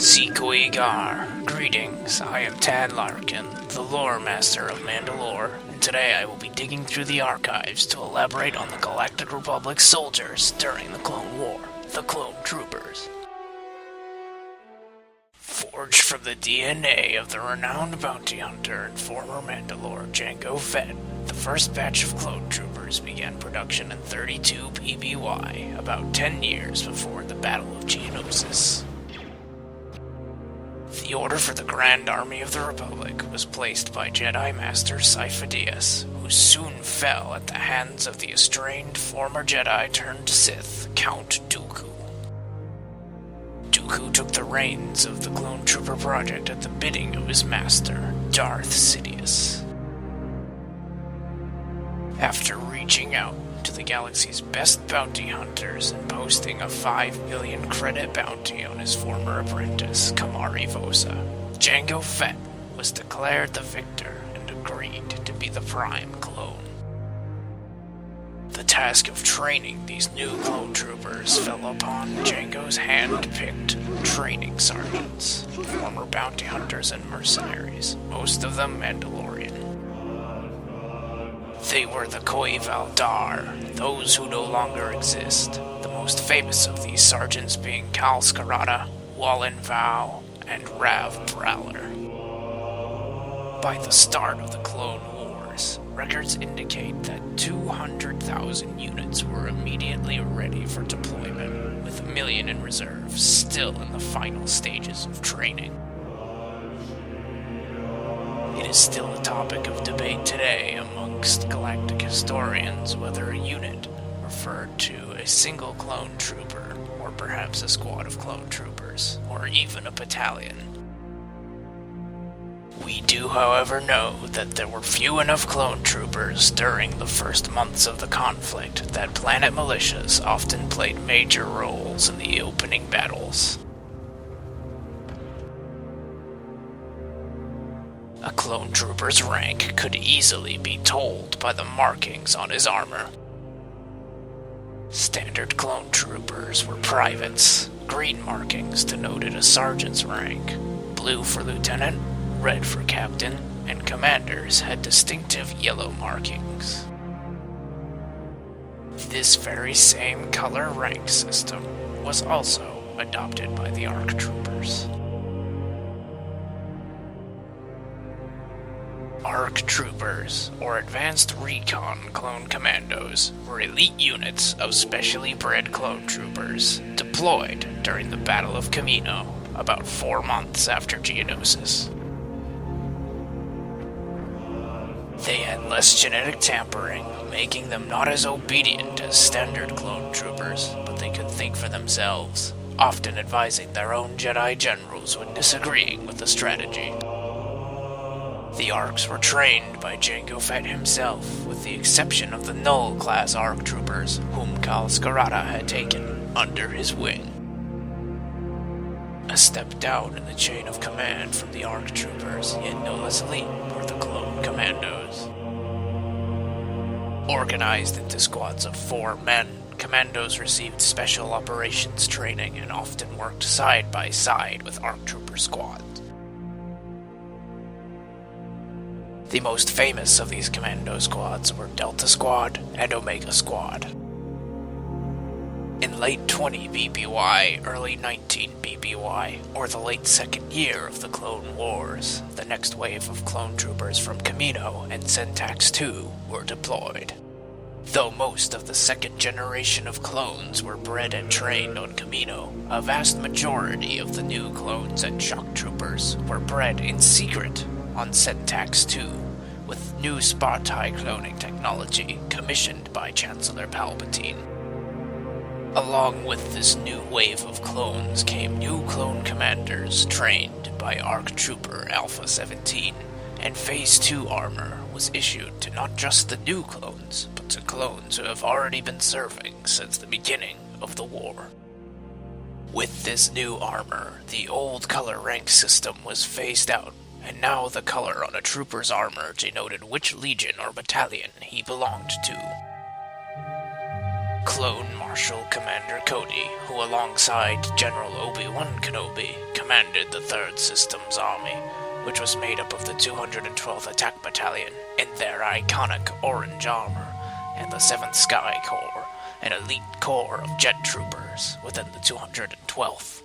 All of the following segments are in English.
Sequoigar. Greetings, I am Tad Larkin, the lore master of Manda-LORE, and today I will be digging through the archives to elaborate on the Galactic Republic soldiers during the Clone War, the Clone Troopers. Forged from the DNA of the renowned bounty hunter and former Manda-LORE Jango Fett, the first batch of Clone Troopers began production in 32 PBY, about 10 years before the Battle of Geonosis. The order for the Grand Army of the Republic was placed by Jedi Master Sifo-Dyas, who soon fell at the hands of the estranged former Jedi turned Sith, Count Dooku. Dooku took the reins of the Clone Trooper project at the bidding of his master, Darth Sidious. After reaching out to the galaxy's best bounty hunters and posting a 5 million credit bounty on his former apprentice, Kamari Vosa, Jango Fett was declared the victor and agreed to be the prime clone. The task of training these new clone troopers fell upon Jango's hand-picked training sergeants, former bounty hunters and mercenaries, most of them Mandalorian. They were the Koi Valdar, those who no longer exist, the most famous of these sergeants being Kal Skarada, Wallen Vau, and Rav Prowler. By the start of the Clone Wars, records indicate that 200,000 units were immediately ready for deployment, with 1 million in reserve, still in the final stages of training. It is still a topic of debate today amongst galactic historians whether a unit referred to a single clone trooper, or perhaps a squad of clone troopers, or even a battalion. We do, however, know that there were few enough clone troopers during the first months of the conflict that planet militias often played major roles in the opening battles. A clone trooper's rank could easily be told by the markings on his armor. Standard clone troopers were privates. Green markings denoted a sergeant's rank, blue for lieutenant, red for captain, and commanders had distinctive yellow markings. This very same color rank system was also adopted by the ARC troopers. ARC troopers, or Advanced Recon Clone Commandos, were elite units of specially bred clone troopers deployed during the Battle of Commando, about 4 months after Geonosis. They had less genetic tampering, making them not as obedient as standard clone troopers, but they could think for themselves, often advising their own Jedi generals when disagreeing with the strategy. The ARCs were trained by Jango Fett himself, with the exception of the Null-class ARC troopers, whom Kal Skarada had taken under his wing. A step down in the chain of command from the ARC troopers, yet no less elite, were the Clone Commandos. Organized into squads of 4 men, Commandos received special operations training and often worked side by side with ARC trooper squads. The most famous of these commando squads were Delta Squad and Omega Squad. In late 20 BBY, early 19 BBY, or the late second year of the Clone Wars, the next wave of clone troopers from Commando and Syntax II were deployed. Though most of the second generation of clones were bred and trained on Commando, a vast majority of the new clones and shock troopers were bred in secret on Syntax II, with new spot-high cloning technology commissioned by Chancellor Palpatine. Along with this new wave of clones came new clone commanders trained by ARC Trooper Alpha 17, and Phase 2 armor was issued to not just the new clones, but to clones who have already been serving since the beginning of the war. With this new armor, the old color rank system was phased out, and now the color on a trooper's armor denoted which legion or battalion he belonged to. Clone Marshal Commander Cody, who alongside General Obi-Wan Kenobi, commanded the 3rd Systems Army, which was made up of the 212th Attack Battalion in their iconic orange armor, and the 7th Sky Corps, an elite corps of jet troopers within the 212th.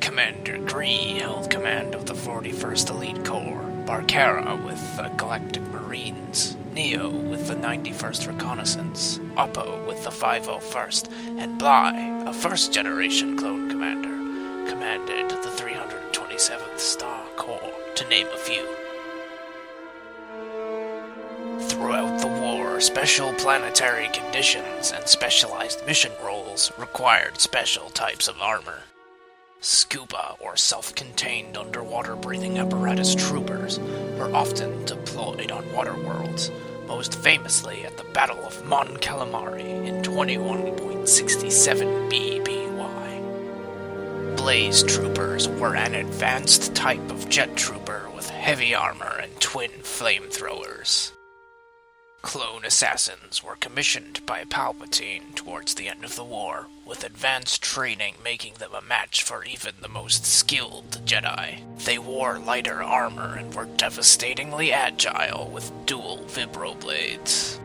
Commander Gree held command of the 41st Elite Corps, Barkara with the Galactic Marines, Neo with the 91st Reconnaissance, Oppo with the 501st, and Bly, a first-generation clone commander, commanded the 327th Star Corps, to name a few. Throughout the war, special planetary conditions and specialized mission roles required special types of armor. Scuba, or self-contained underwater breathing apparatus troopers, were often deployed on water worlds, most famously at the Battle of Mon Calamari in 21.67 BBY. Blaze troopers were an advanced type of jet trooper with heavy armor and twin flamethrowers. Clone assassins were commissioned by Palpatine towards the end of the war, with advanced training making them a match for even the most skilled Jedi. They wore lighter armor and were devastatingly agile with dual vibroblades.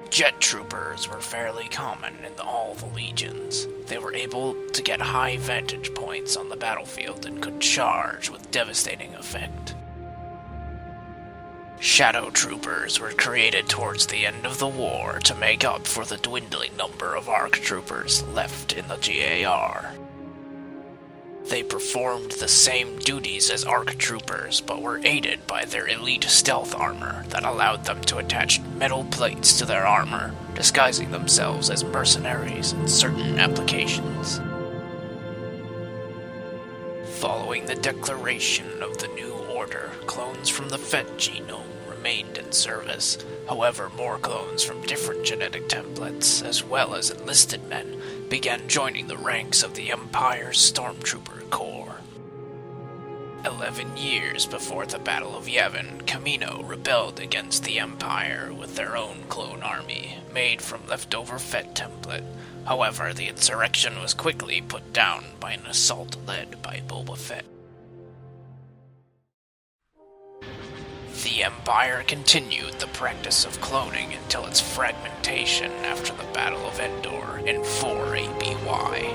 Jet troopers were fairly common in all the legions. They were able to get high vantage points on the battlefield and could charge with devastating effect. Shadow troopers were created towards the end of the war to make up for the dwindling number of ARC troopers left in the GAR. They performed the same duties as ARC troopers, but were aided by their elite stealth armor that allowed them to attach metal plates to their armor, disguising themselves as mercenaries in certain applications. Following the declaration of the New Order, clones from the Fett genome remained in service. However, more clones from different genetic templates, as well as enlisted men, began joining the ranks of the Empire's Stormtrooper Corps. 11 years before the Battle of Yavin, Commando rebelled against the Empire with their own clone army, made from leftover Fett template. However, the insurrection was quickly put down by an assault led by Boba Fett. The Empire continued the practice of cloning until its fragmentation after the Battle of Endor in 4 ABY.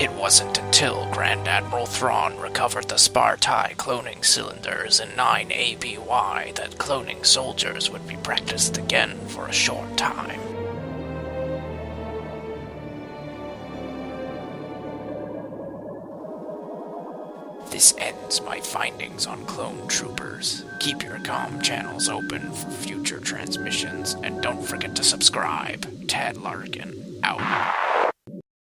It wasn't until Grand Admiral Thrawn recovered the Spartai cloning cylinders in 9 ABY that cloning soldiers would be practiced again for a short time. This ends my findings on clone troopers. Keep your comm channels open for future transmissions, and don't forget to subscribe. Tad Larkin, out.